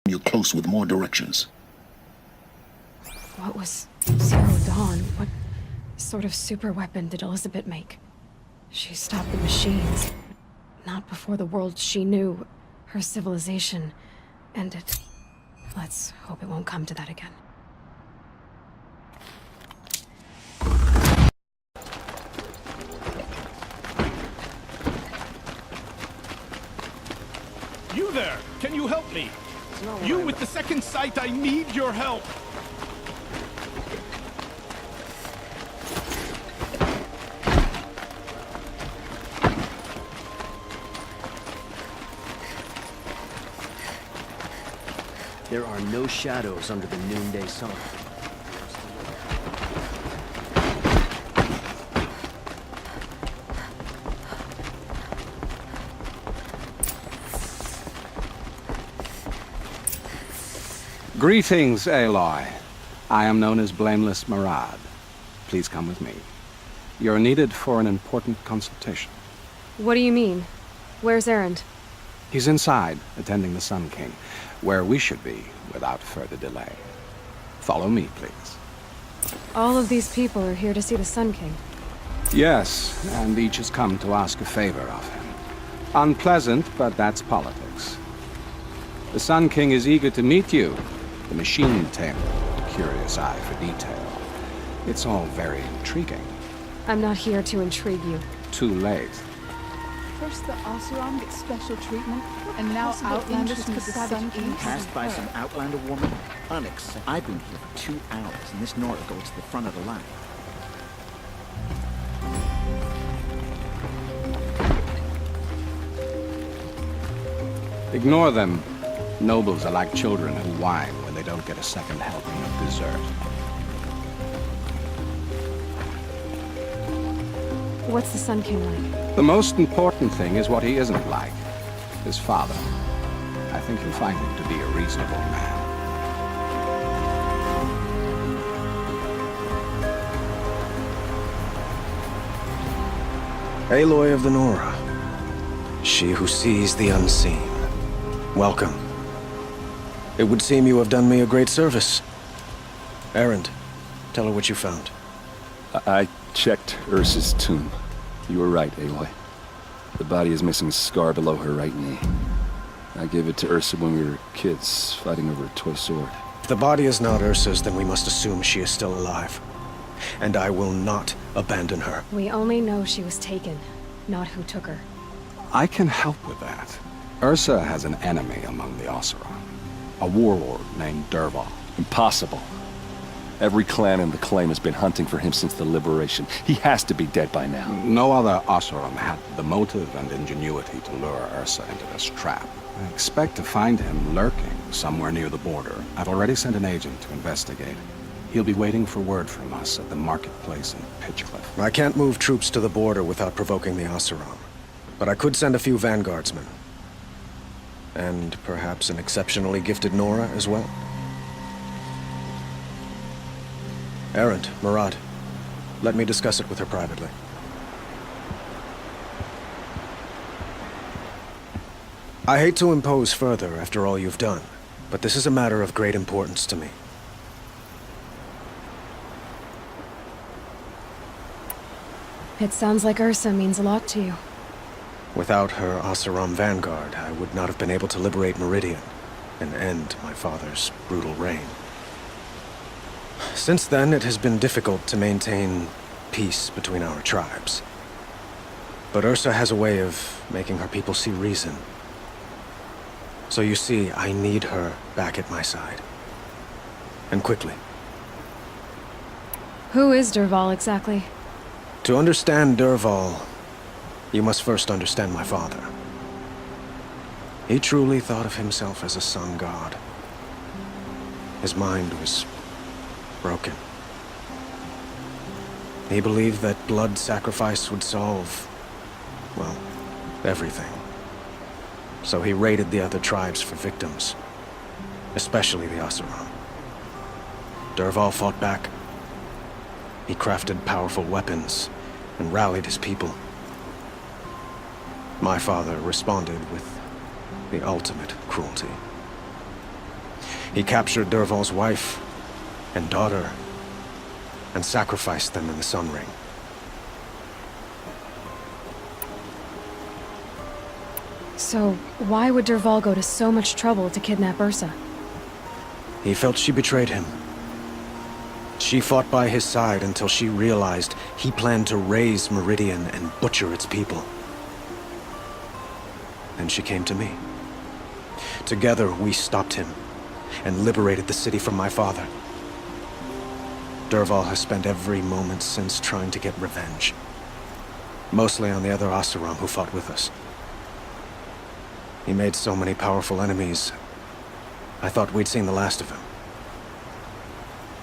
you close with more directions. What was Zero Dawn? What sort of super weapon did Elizabeth make? She stopped the machines, but not before the world she knew, her civilization, ended. Let's hope it won't come to that again. You there! Can you help me? You with the second sight, I need your help! There are no shadows under the noonday sun. Greetings, Aloy. I am known as Blameless Marad. Please come with me. You're needed for an important consultation. What do you mean? Where's Erend? He's inside, attending the Sun King, where we should be without further delay. Follow me, please. All of these people are here to see the Sun King. Yes, and each has come to ask a favor of him. Unpleasant, but that's politics. The Sun King is eager to meet you. The machine tamer, the curious eye for detail. It's all very intriguing. I'm not here to intrigue you. Too late. First the Oseram gets special treatment, and now Outlanders from the Sun King. Passed by some Outlander woman? Unacceptable. I've been here for 2 hours, and this Nora goes to the front of the line. Ignore them. Nobles are like children who whine when they don't get a second helping of dessert. What's the Sun King like? The most important thing is what he isn't like. His father. I think you'll find him to be a reasonable man. Aloy of the Nora. She who sees the unseen. Welcome. It would seem you have done me a great service. Erend, tell her what you found. I checked Ursa's tomb. You were right, Aloy. The body is missing a scar below her right knee. I gave it to Ursa when we were kids, fighting over a toy sword. If the body is not Ursa's, then we must assume she is still alive. And I will not abandon her. We only know she was taken, not who took her. I can help with that. Ursa has an enemy among the Oseram. A warlord named Dervahl. Impossible. Every clan in the claim has been hunting for him since the liberation. He has to be dead by now. No other Oseram had the motive and ingenuity to lure Ursa into this trap. I expect to find him lurking somewhere near the border. I've already sent an agent to investigate. He'll be waiting for word from us at the marketplace in Pitchcliff. I can't move troops to the border without provoking the Oseram. But I could send a few vanguardsmen. And perhaps an exceptionally gifted Nora as well. Erend, Marad, let me discuss it with her privately. I hate to impose further after all you've done, but this is a matter of great importance to me. It sounds like Ursa means a lot to you. Without her Oseram vanguard, I would not have been able to liberate Meridian and end my father's brutal reign. Since then, it has been difficult to maintain peace between our tribes. But Ursa has a way of making her people see reason. So you see, I need her back at my side. And quickly. Who is Dervahl exactly? To understand Dervahl, you must first understand my father. He truly thought of himself as a sun god. His mind was broken. He believed that blood sacrifice would solve, well, everything. So he raided the other tribes for victims, especially the Oseram. Dervahl fought back. He crafted powerful weapons and rallied his people. My father responded with the ultimate cruelty. He captured Dervahl's wife and daughter and sacrificed them in the Sun Ring. So, why would Dervahl go to so much trouble to kidnap Ursa? He felt she betrayed him. She fought by his side until she realized he planned to raise Meridian and butcher its people. Then she came to me. Together, we stopped him and liberated the city from my father. Dervahl has spent every moment since trying to get revenge. Mostly on the other Oseram who fought with us. He made so many powerful enemies, I thought we'd seen the last of him.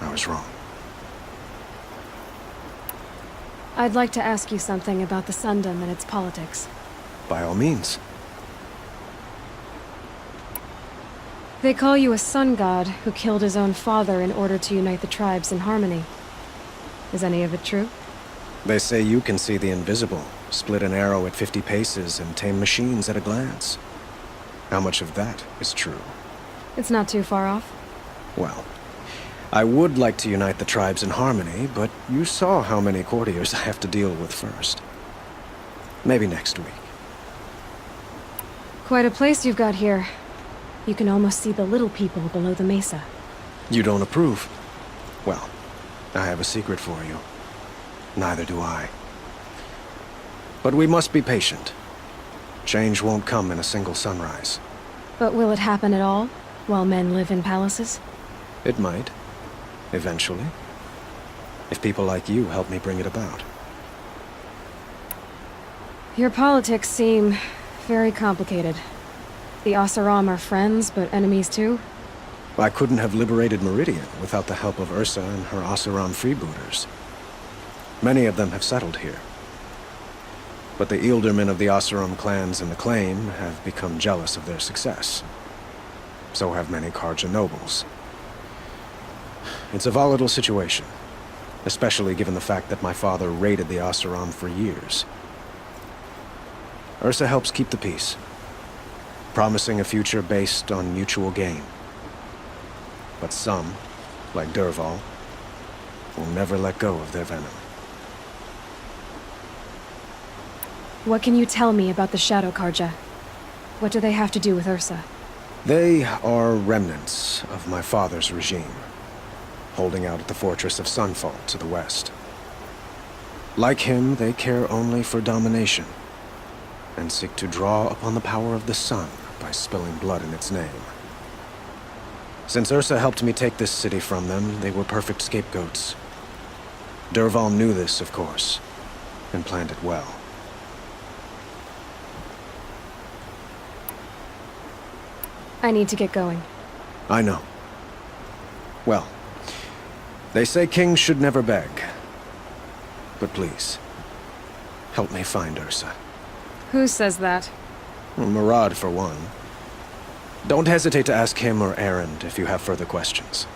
I was wrong. I'd like to ask you something about the Sundom and its politics. By all means. They call you a sun god who killed his own father in order to unite the tribes in harmony. Is any of it true? They say you can see the invisible, split an arrow at 50 paces, and tame machines at a glance. How much of that is true? It's not too far off. Well, I would like to unite the tribes in harmony, but you saw how many courtiers I have to deal with first. Maybe next week. Quite a place you've got here. You can almost see the little people below the mesa. You don't approve? Well, I have a secret for you. Neither do I. But we must be patient. Change won't come in a single sunrise. But will it happen at all, while men live in palaces? It might. Eventually. If people like you help me bring it about. Your politics seem very complicated. The Oseram are friends, but enemies too? I couldn't have liberated Meridian without the help of Ursa and her Oseram freebooters. Many of them have settled here. But the Ealdormen of the Oseram clans in the Claim have become jealous of their success. So have many Carja nobles. It's a volatile situation, especially given the fact that my father raided the Oseram for years. Ursa helps keep the peace, promising a future based on mutual gain. But some, like Dervahl, will never let go of their venom. What can you tell me about the Shadow Carja? What do they have to do with Ursa? They are remnants of my father's regime, holding out at the fortress of Sunfall to the west. Like him, they care only for domination, and seek to draw upon the power of the sun by spilling blood in its name. Since Ursa helped me take this city from them, they were perfect scapegoats. Dervahl knew this, of course, and planned it well. I need to get going. I know. Well, they say kings should never beg. But please, help me find Ursa. Who says that? Murad, for one. Don't hesitate to ask him or Erend if you have further questions.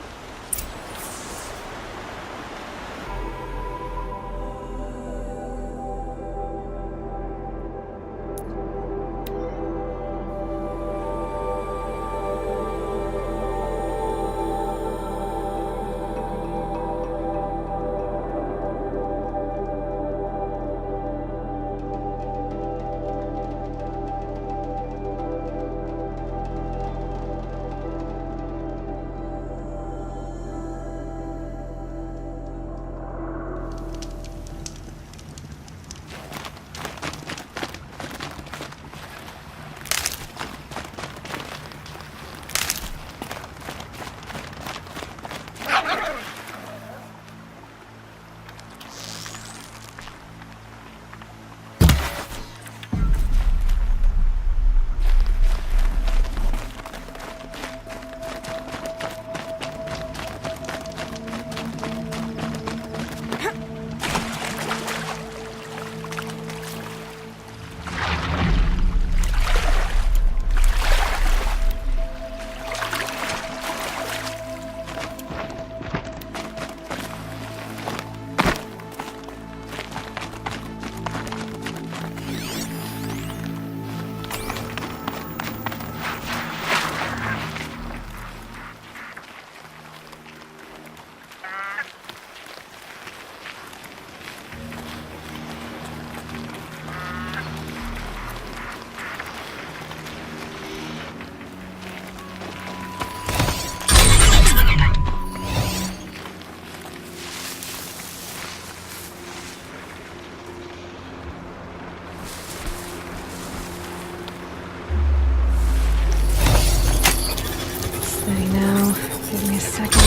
Steady now. Give me a second.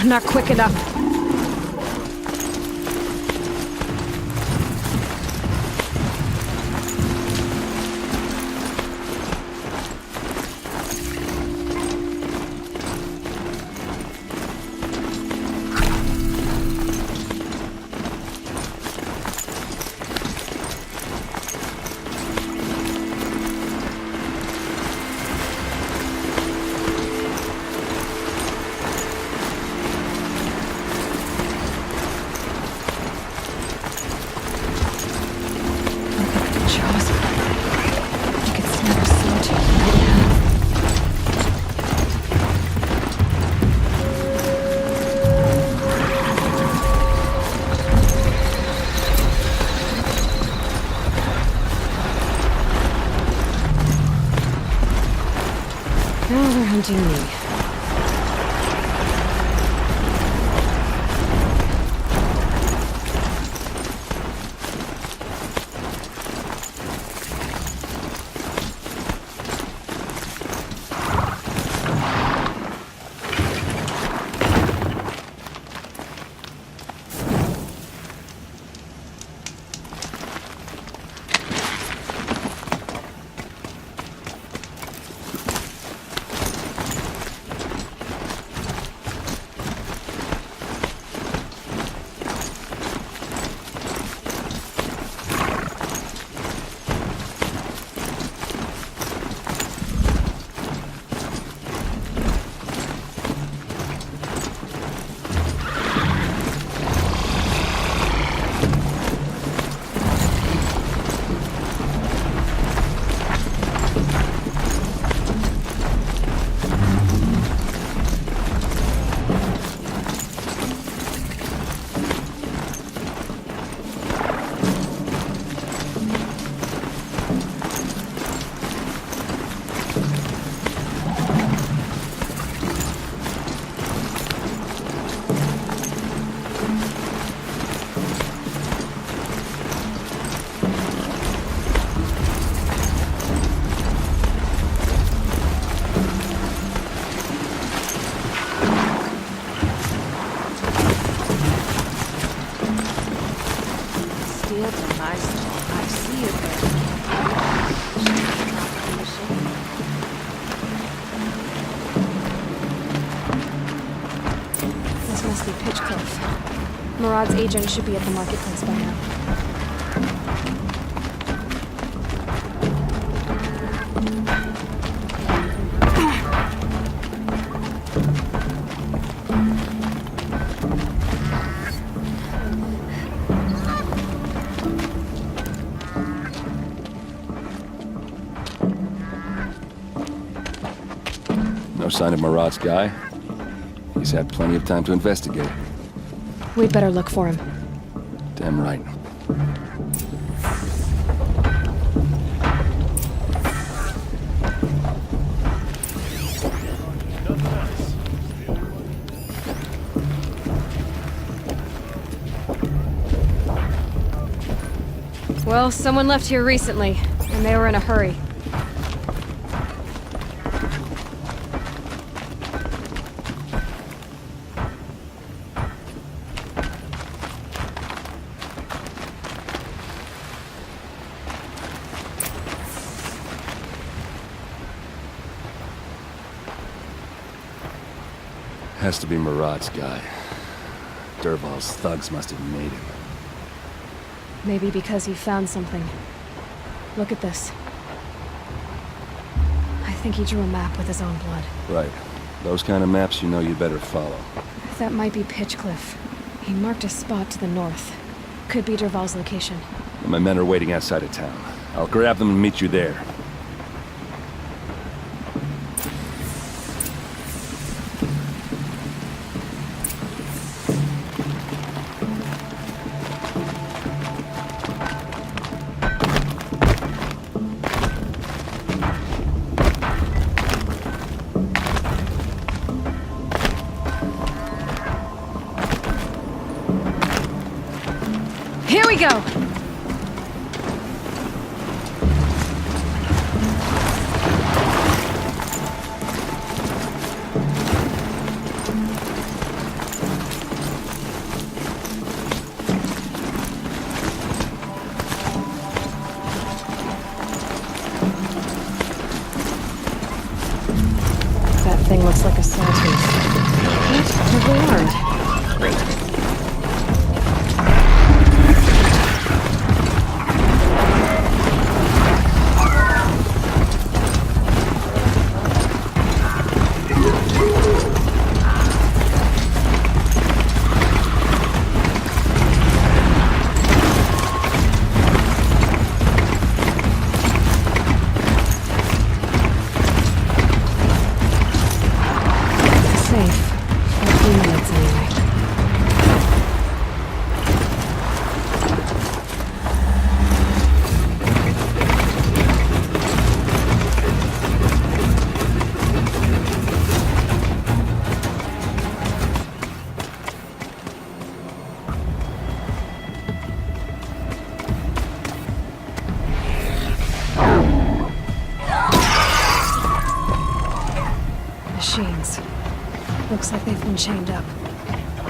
Not quick enough. Now they're hunting me. This must be Pitchcliff. Murad's agent should be at the marketplace by now. No sign of Murad's guy. He's had plenty of time to investigate. We'd better look for him. Damn right. Well, someone left here recently, and they were in a hurry. Has to be Murad's guy. Dervahl's thugs must have made him. Maybe because he found something. Look at this. think he drew a map with his own blood. Right. Those kind of maps you know you better follow. That might be Pitchcliff. He marked a spot to the north. Could be Derval's location. My men are waiting outside of town. I'll grab them and meet you there. Here we go! That thing looks like a sawtooth. What have we learned? Great. Machines. Looks like they've been chained up.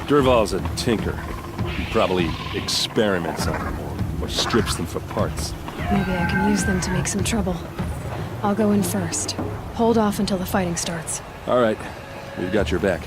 Derval's a tinker. He probably experiments on them or strips them for parts. Maybe I can use them to make some trouble. I'll go in first. Hold off until the fighting starts. All right. We've got your back.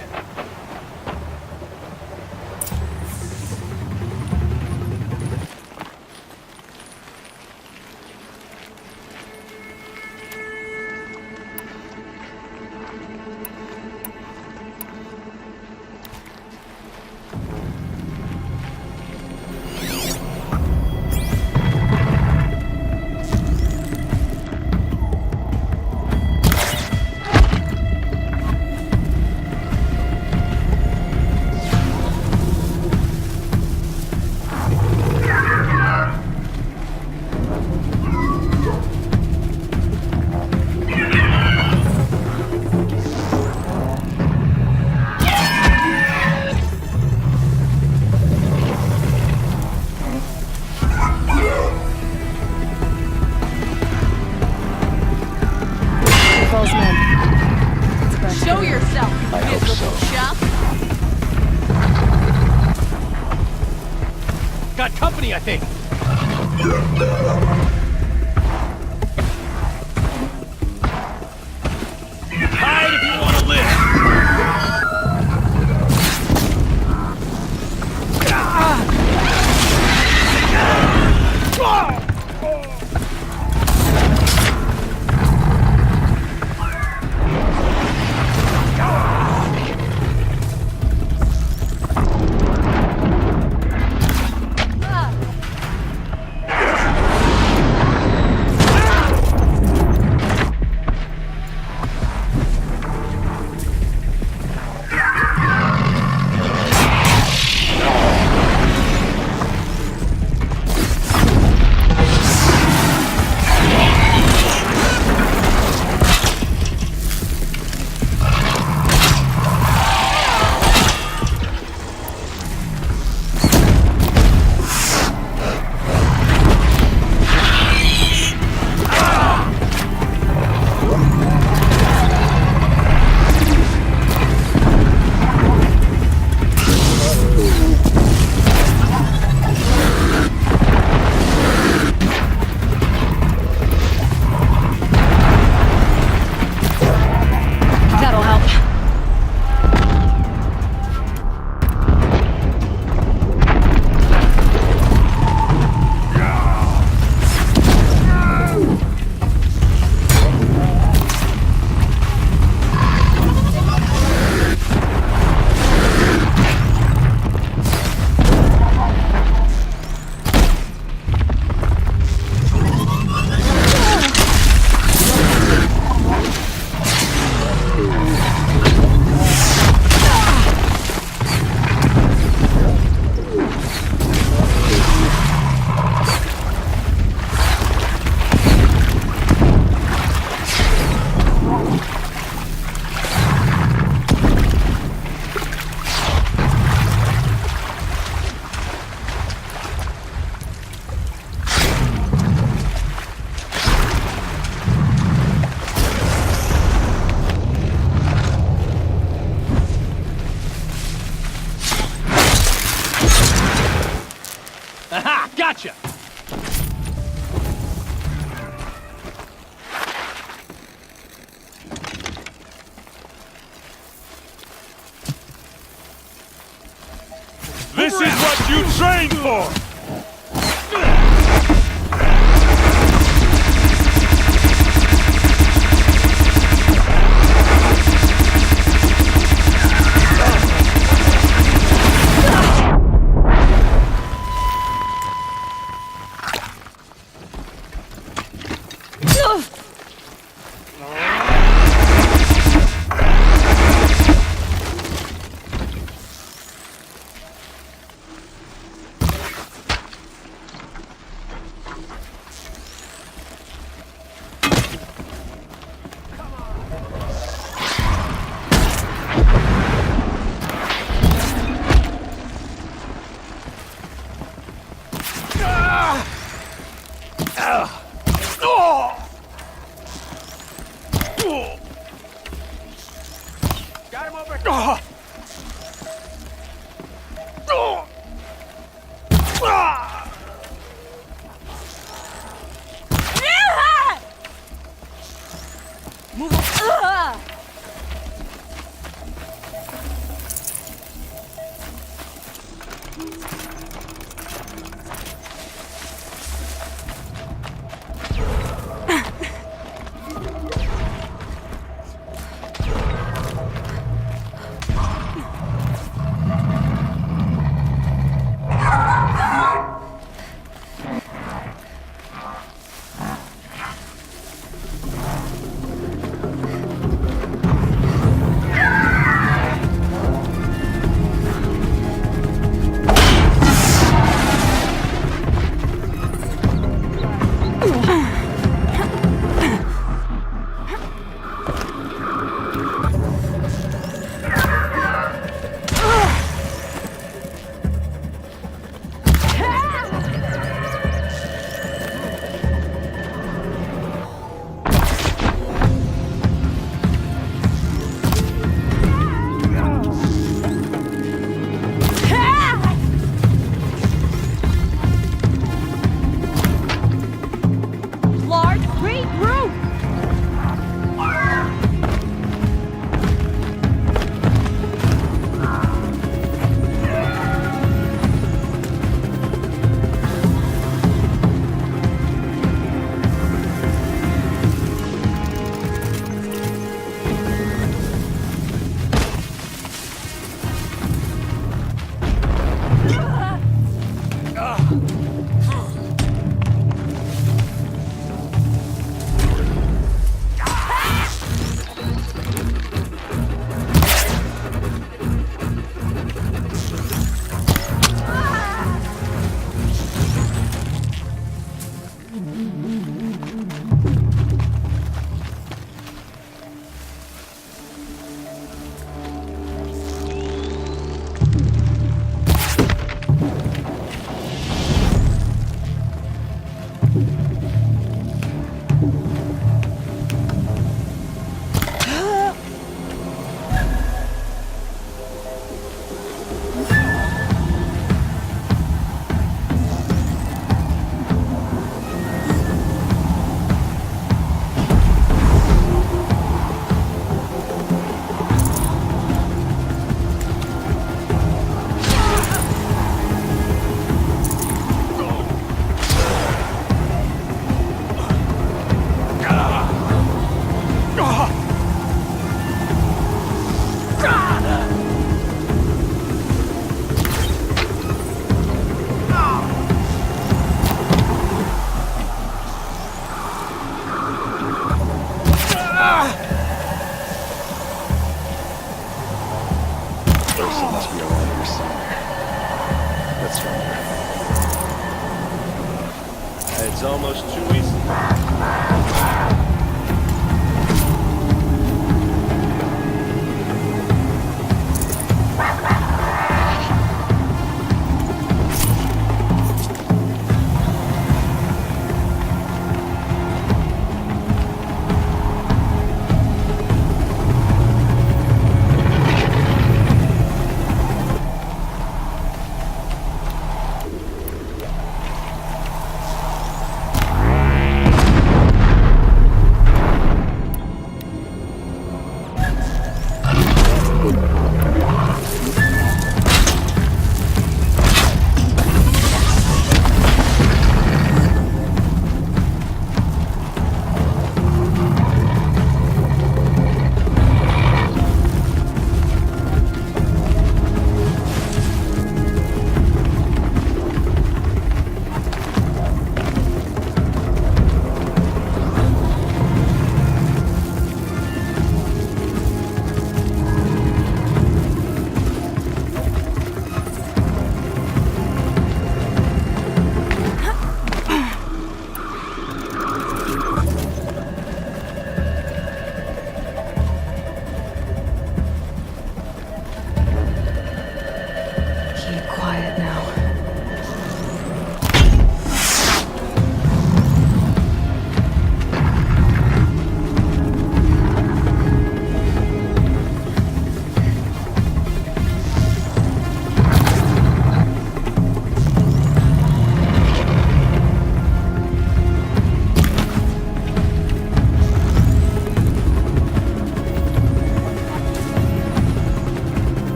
Show yourself, you I hope miserable so. chump. Got company, I think. Hide if you want to live. This is what you trained for! Got him over.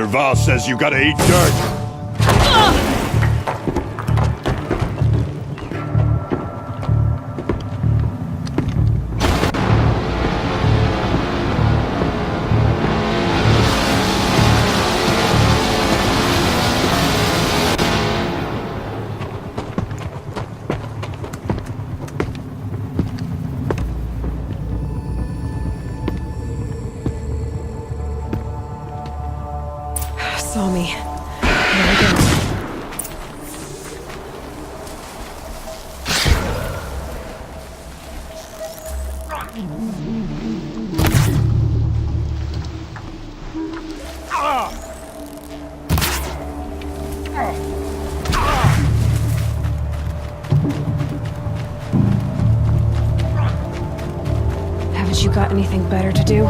Dervahl says you gotta eat dirt. Saw me. There we go. Haven't you got anything better to do?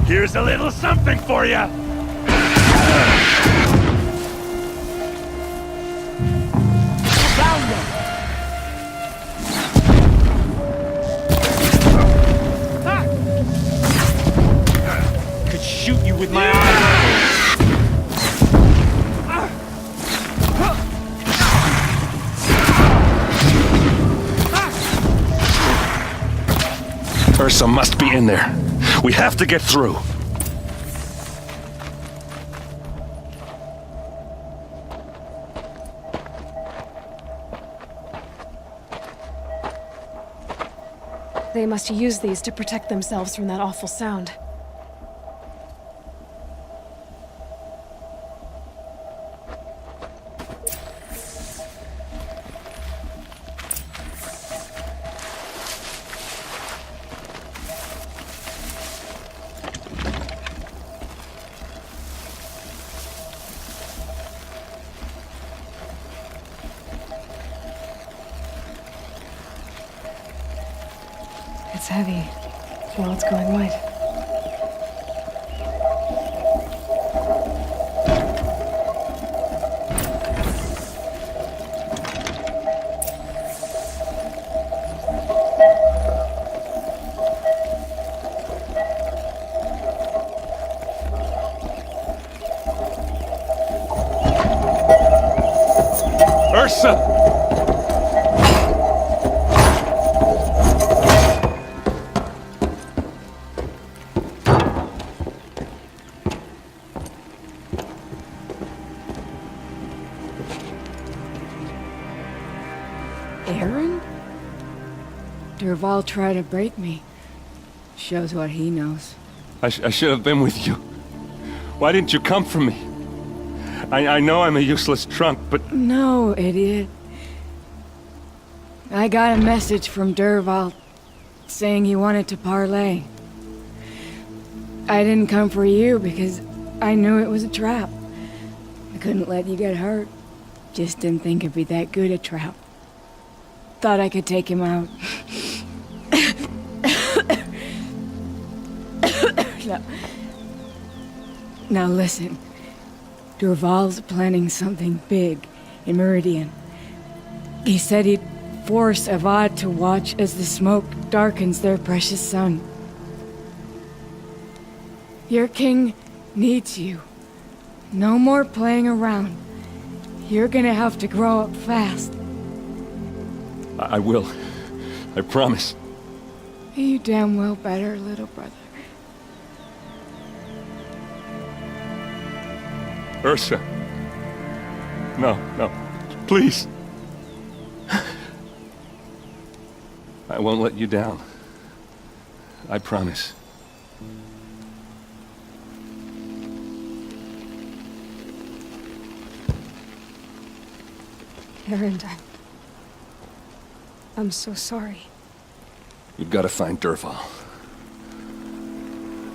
Here's a little something for you. Could shoot you with my eyes. Ursa must be in there. We have to get through. They must use these to protect themselves from that awful sound. It's heavy. Well, it's going white. Ursa! Aaron? Dervahl tried to break me. Shows what he knows. I should have been with you. Why didn't you come for me? I know I'm a useless trunk, but... No, idiot. I got a message from Dervahl saying he wanted to parlay. I didn't come for you because I knew it was a trap. I couldn't let you get hurt. Just didn't think it'd be that good a trap. Thought I could take him out. Now listen. Dervahl's planning something big in Meridian. He said he'd force Avad to watch as the smoke darkens their precious sun. Your king needs you. No more playing around. You're gonna have to grow up fast. I will. I promise. You damn well better, little brother. Ursa. No, no. Please. I won't let you down. I promise. Erend, I'm so sorry. You've got to find Dervahl.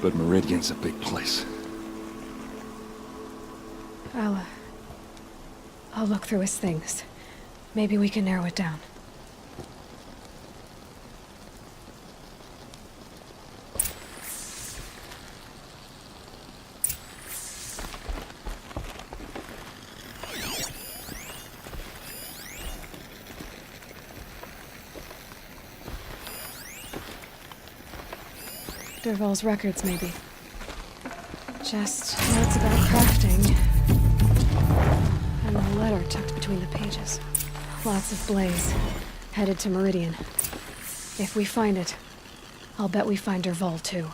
But Meridian's a big place. I'll look through his things. Maybe we can narrow it down. Dervahl's records, maybe. Just notes about crafting. And a letter tucked between the pages. Lots of Blaze. Headed to Meridian. If we find it, I'll bet we find Dervahl too.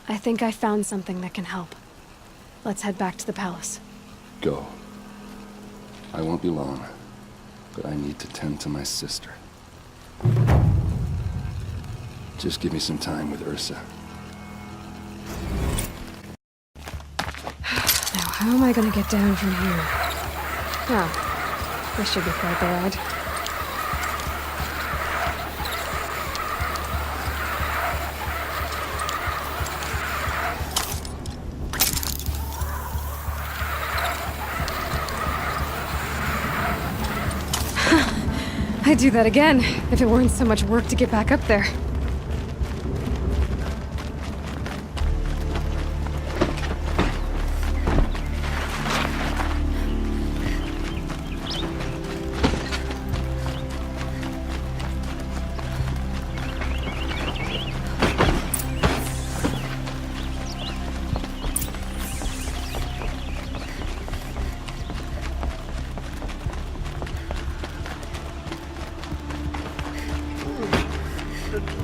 I think I found something that can help. Let's head back to the palace. Go. I won't be long, but I need to tend to my sister. Just give me some time with Ursa. Now, how am I gonna get down from here? Oh, this should be quite the ride. I'd do that again, if it weren't so much work to get back up there.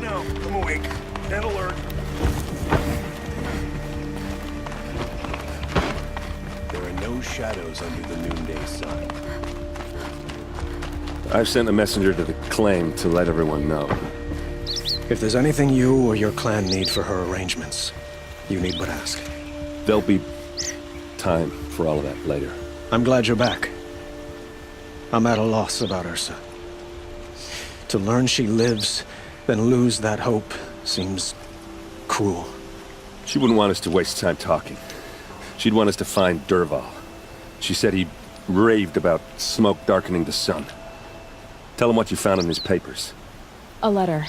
No, I'm awake and alert. There are no shadows under the noonday sun. I've sent a messenger to the claim to let everyone know. If there's anything you or your clan need for her arrangements, you need but ask. There'll be time for all of that later. I'm glad you're back. I'm at a loss about Ursa. To learn she lives, then lose that hope seems cruel. She wouldn't want us to waste time talking. She'd want us to find Dervahl. She said he raved about smoke darkening the sun. Tell him what you found in his papers. A letter.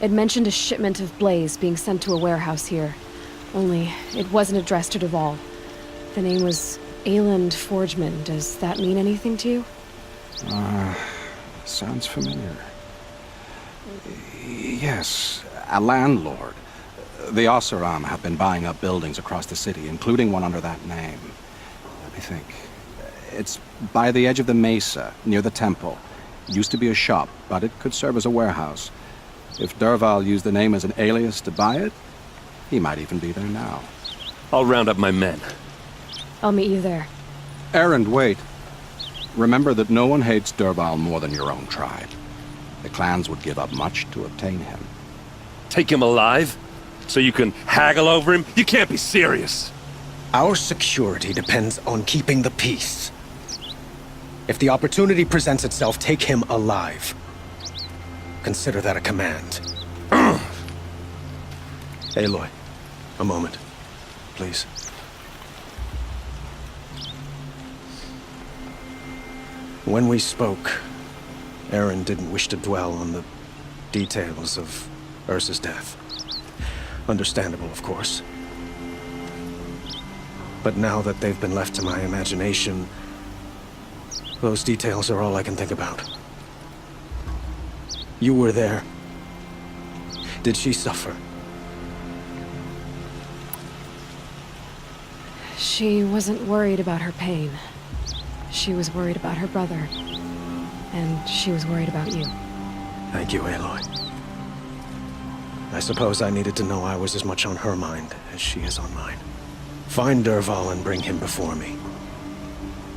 It mentioned a shipment of Blaze being sent to a warehouse here. Only, it wasn't addressed to Dervahl. The name was Ayland Forgeman. Does that mean anything to you? Sounds familiar. Yes, a landlord. The Oseram have been buying up buildings across the city, including one under that name. Let me think. It's by the edge of the mesa, near the temple. Used to be a shop, but it could serve as a warehouse. If Dervahl used the name as an alias to buy it, he might even be there now. I'll round up my men. I'll meet you there. Erend, wait. Remember that no one hates Dervahl more than your own tribe. The clans would give up much to obtain him. Take him alive? So you can haggle over him? You can't be serious! Our security depends on keeping the peace. If the opportunity presents itself, take him alive. Consider that a command. Aloy, a moment, please. When we spoke, Erend didn't wish to dwell on the details of Ursa's death. Understandable, of course. But now that they've been left to my imagination, those details are all I can think about. You were there. Did she suffer? She wasn't worried about her pain. She was worried about her brother. And she was worried about you. Thank you, Aloy. I suppose I needed to know I was as much on her mind as she is on mine. Find Dervahl and bring him before me.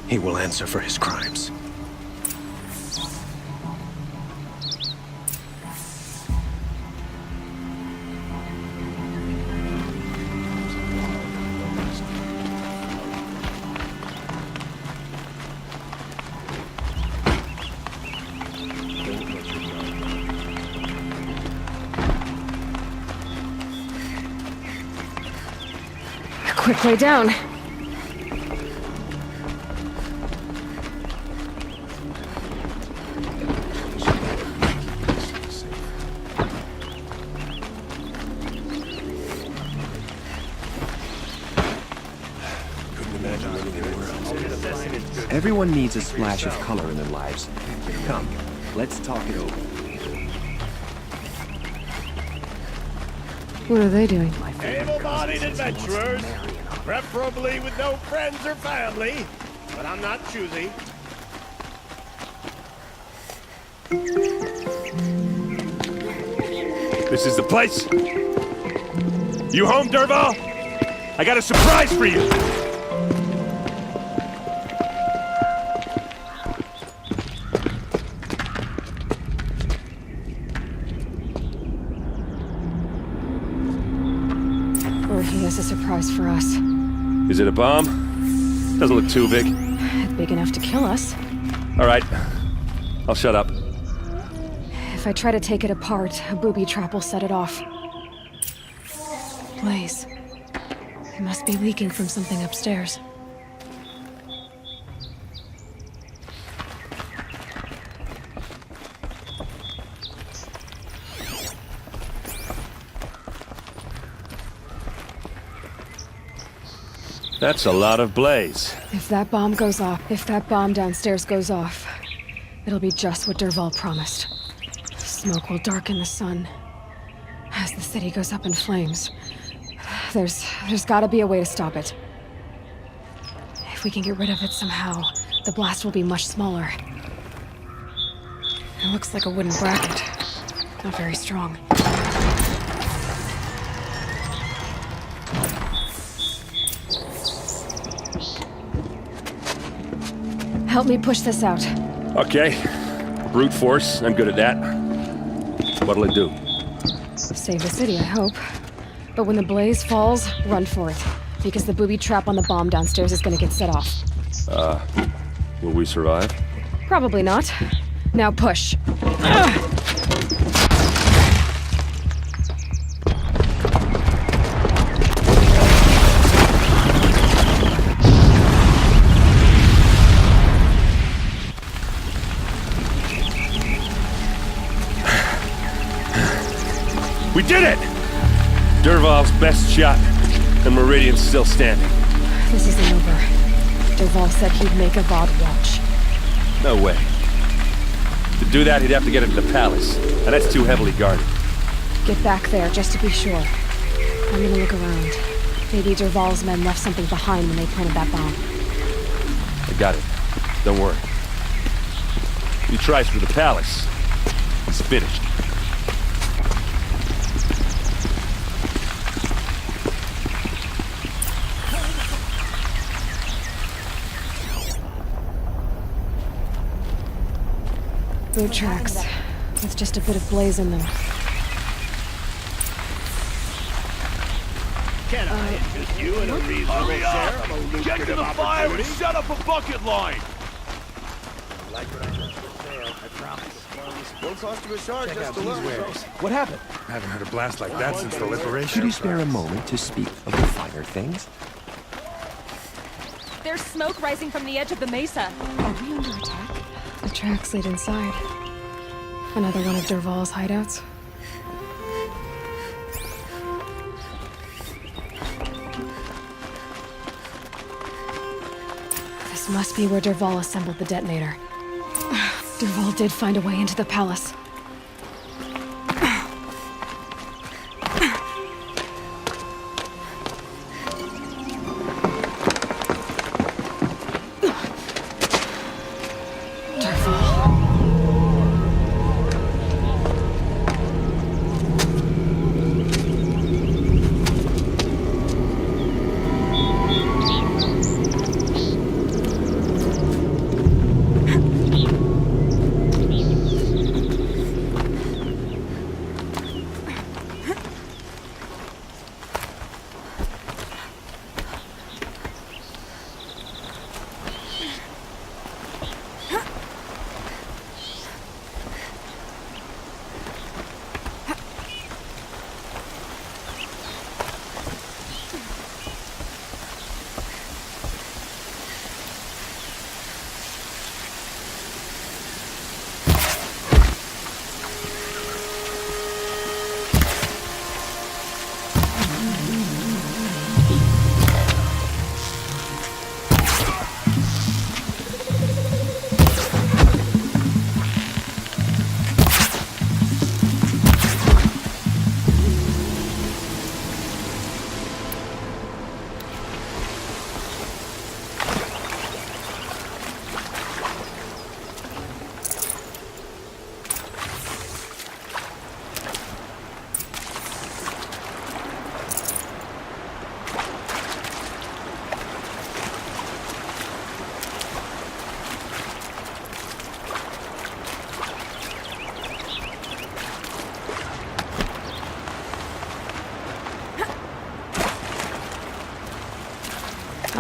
He will answer for his crimes. Quick way down. Everyone needs a splash of color in their lives. Come, let's talk it over. What are they doing? Able-bodied adventurers, preferably with no friends or family, but I'm not choosy. This is the place. You home, Dervahl? I got a surprise for you. Or he has a surprise for us. Is it a bomb? Doesn't look too big. Big enough to kill us. All right. I'll shut up. If I try to take it apart, a booby trap will set it off. Blaze. It must be leaking from something upstairs. That's a lot of blaze. If that bomb goes off, if that bomb downstairs goes off, it'll be just what Dervahl promised. Smoke will darken the sun as the city goes up in flames. There's gotta be a way to stop it. If we can get rid of it somehow, the blast will be much smaller. It looks like a wooden bracket. Not very strong. Help me push this out. Okay. Brute force. I'm good at that. What'll it do? Save the city, I hope. But when the blaze falls, run for it. Because the booby trap on the bomb downstairs is gonna get set off. Will we survive? Probably not. Now push. We did it! Dervahl's best shot, and Meridian's still standing. This isn't over. Dervahl said he'd make a Avad watch. No way. To do that, he'd have to get into the palace, and that's too heavily guarded. Get back there, just to be sure. I'm gonna look around. Maybe Dervahl's men left something behind when they planted that bomb. I got it. Don't worry. He tries for the palace. He's finished. Boot tracks, with just a bit of blaze in them. Can I interest you in a reasonable share of a lucrative Get to the fire and opportunity? set up a bucket line! Like what I just for sale, I promise. Won't cost you a shard Check just out to these look. wares. What happened? I haven't heard a blast like that since the liberation. Could you spare a moment to speak of the finer things? There's smoke rising from the edge of the mesa. Are we under attack? The tracks lead inside. Another one of Dervahl's hideouts. This must be where Dervahl assembled the detonator. Dervahl did find a way into the palace.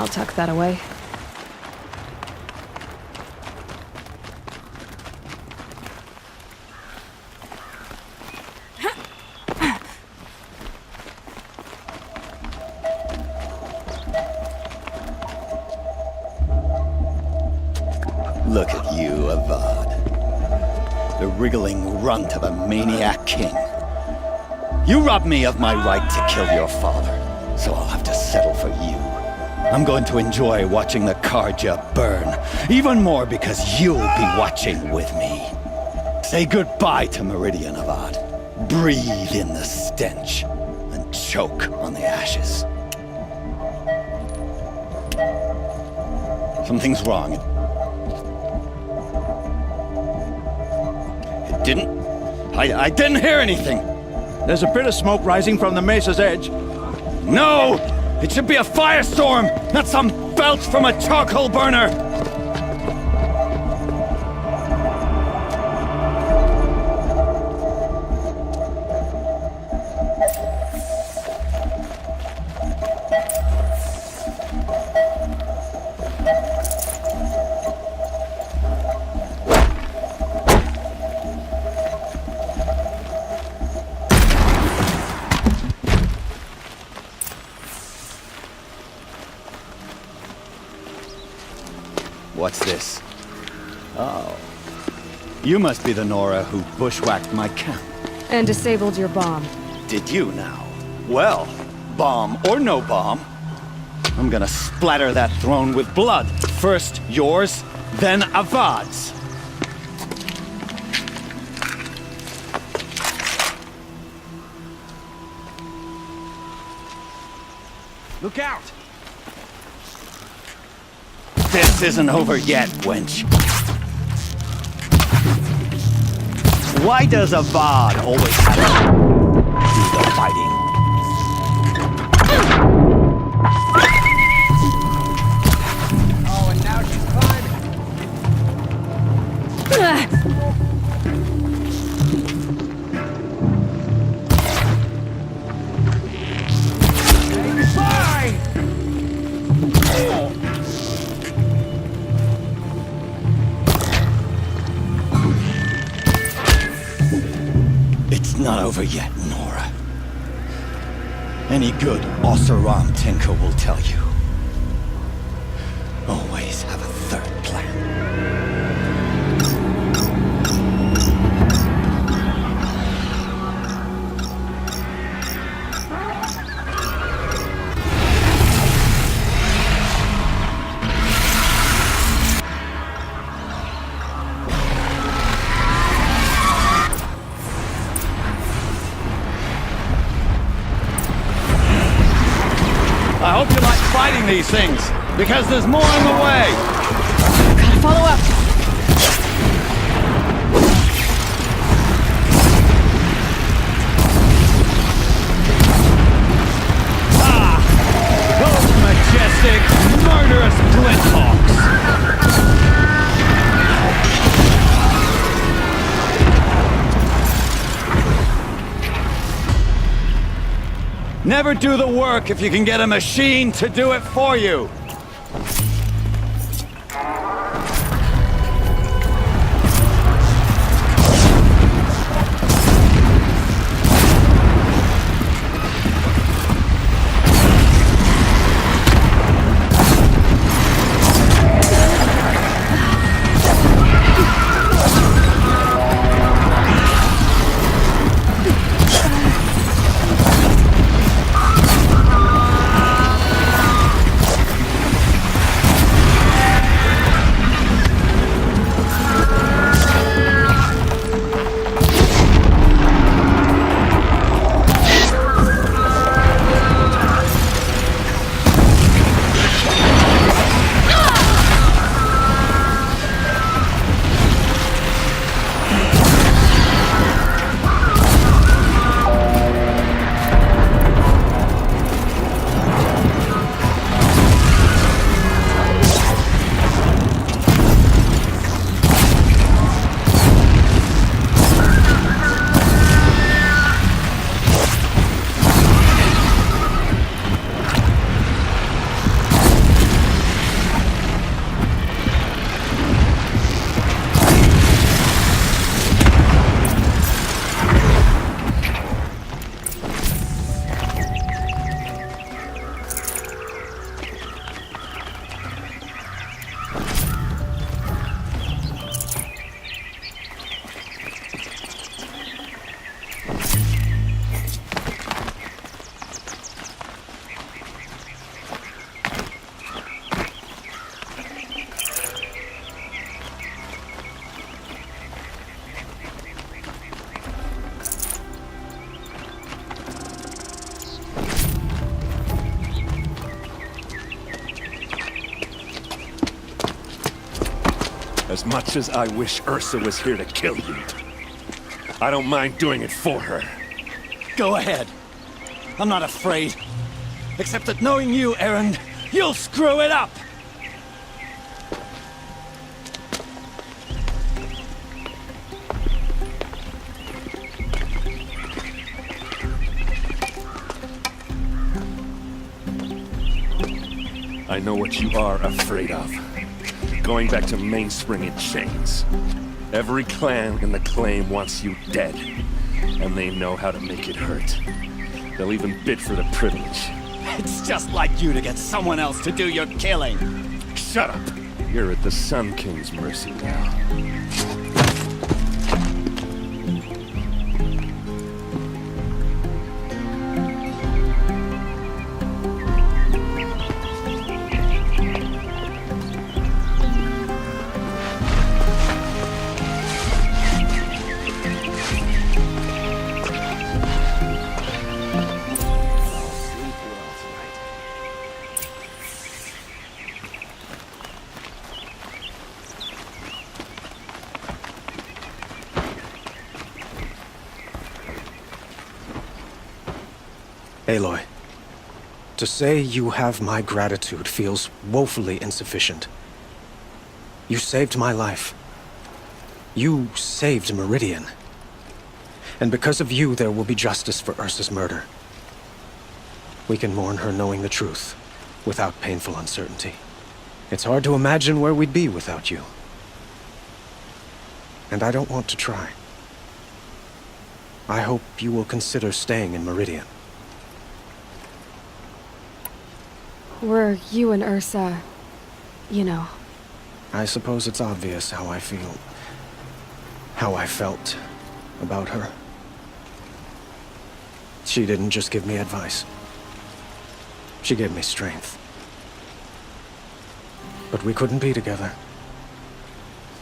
I'll tuck that away. Look at you, Avad. The wriggling runt of a maniac king. You robbed me of my right to kill your father, so I'll have to settle for you. I'm going to enjoy watching the Carja burn, even more because you'll be watching with me. Say goodbye to Meridian, Avad. Breathe in the stench, and choke on the ashes. Something's wrong. I didn't hear anything. There's a bit of smoke rising from the mesa's edge. No! It should be a firestorm, not some belch from a charcoal burner! What's this? Oh. You must be the Nora who bushwhacked my camp. And disabled your bomb. Did you now? Well, bomb or no bomb, I'm gonna splatter that throne with blood. First yours, then Avad's. Look out! This isn't over yet, wench. Why does Avad always have to do the fighting? Oh, and now she's climbing! It's not over yet, Nora. Any good Oseram tinker will tell you. Always have a third plan. I hope you like fighting these things, because there's more on the way! Gotta follow up! Ah! Those majestic, murderous Glinthawks! Never do the work if you can get a machine to do it for you! as much as I wish Ursa was here to kill you, I don't mind doing it for her. Go ahead. I'm not afraid. Except that knowing you, Erend, you'll screw it up! I know what you are afraid of. Going back to Mainspring in chains. Every clan in the claim wants you dead. And they know how to make it hurt. They'll even bid for the privilege. It's just like you to get someone else to do your killing. Shut up! You're at the Sun King's mercy now. Aloy, to say you have my gratitude feels woefully insufficient. You saved my life. You saved Meridian. And because of you, there will be justice for Ursa's murder. We can mourn her knowing the truth, without painful uncertainty. It's hard to imagine where we'd be without you. And I don't want to try. I hope you will consider staying in Meridian. Were you and Ursa, you know? I suppose it's obvious how I feel. How I felt about her. She didn't just give me advice. She gave me strength. But we couldn't be together.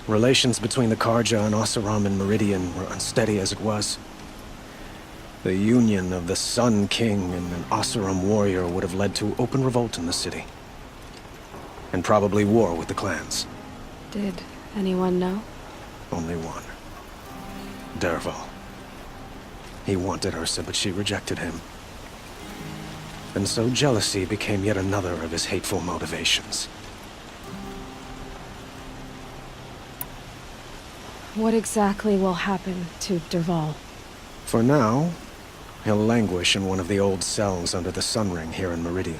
Relations between the Carja and Oseram and Meridian were unsteady as it was. The union of the Sun King and an Oseram warrior would have led to open revolt in the city. And probably war with the clans. Did anyone know? Only one. Dervahl. He wanted Ursa, but she rejected him. And so jealousy became yet another of his hateful motivations. What exactly will happen to Dervahl? For now, he'll languish in one of the old cells under the Sun Ring here in Meridian.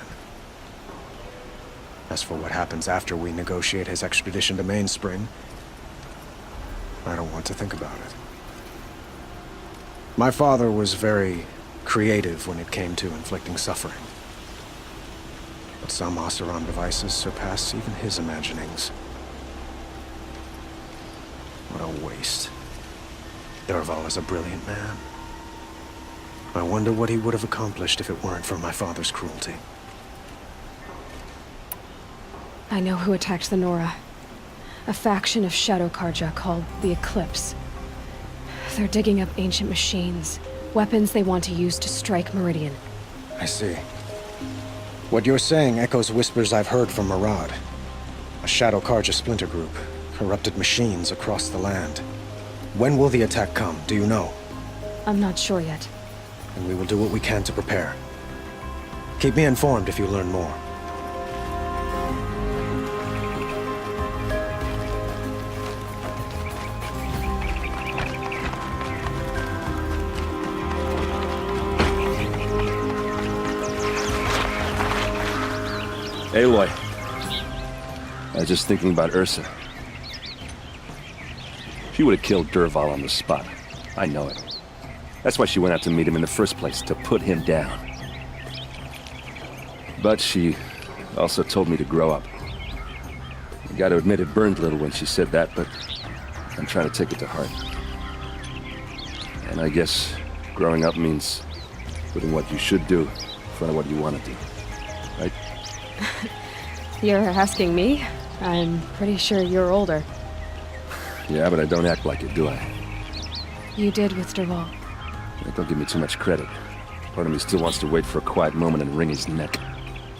As for what happens after we negotiate his extradition to Mainspring, I don't want to think about it. My father was very creative when it came to inflicting suffering. But some Oseram devices surpass even his imaginings. What a waste. Dervahl is a brilliant man. I wonder what he would have accomplished if it weren't for my father's cruelty. I know who attacked the Nora. A faction of Shadow Carja called the Eclipse. They're digging up ancient machines, weapons they want to use to strike Meridian. I see. What you're saying echoes whispers I've heard from Murad. A Shadow Carja splinter group, corrupted machines across the land. When will the attack come, do you know? I'm not sure yet. And we will do what we can to prepare. Keep me informed if you learn more. Aloy. I was just thinking about Ursa. She would have killed Dervahl on the spot. I know it. That's why she went out to meet him in the first place, to put him down. But she also told me to grow up. I gotta admit it burned a little when she said that, but I'm trying to take it to heart. And I guess growing up means putting what you should do in front of what you want to do. Right? You're asking me? I'm pretty sure you're older. Yeah, but I don't act like it, do I? You did with Dervahl. Don't give me too much credit. Part of me still wants to wait for a quiet moment and wring his neck.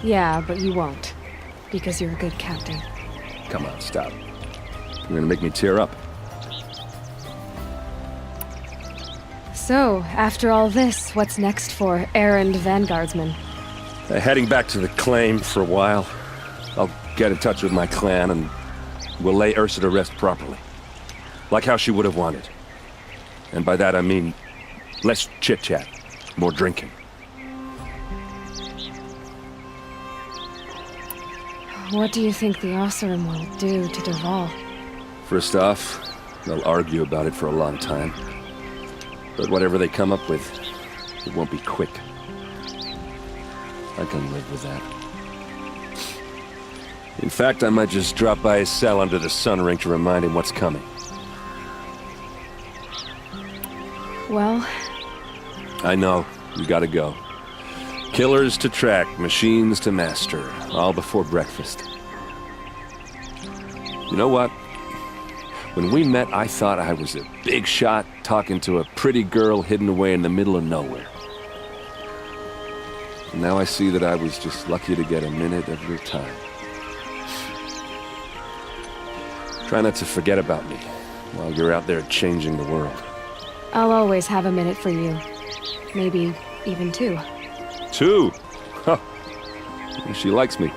Yeah, but you won't. Because you're a good captain. Come on, stop. You're gonna make me tear up. So, after all this, what's next for errand vanguardsman? Heading back to the claim for a while. I'll get in touch with my clan and we'll lay Ursa to rest properly. Like how she would have wanted. And by that I mean less chit-chat, more drinking. What do you think the Oseram will do to Dervahl? First off, they'll argue about it for a long time. But whatever they come up with, it won't be quick. I can live with that. In fact, I might just drop by his cell under the sun ring to remind him what's coming. Well... I know. You gotta go. Killers to track, machines to master, all before breakfast. You know what? When we met, I thought I was a big shot talking to a pretty girl hidden away in the middle of nowhere. And now I see that I was just lucky to get a minute of your time. Try not to forget about me while you're out there changing the world. I'll always have a minute for you. Maybe even two. 2? Huh. She likes me.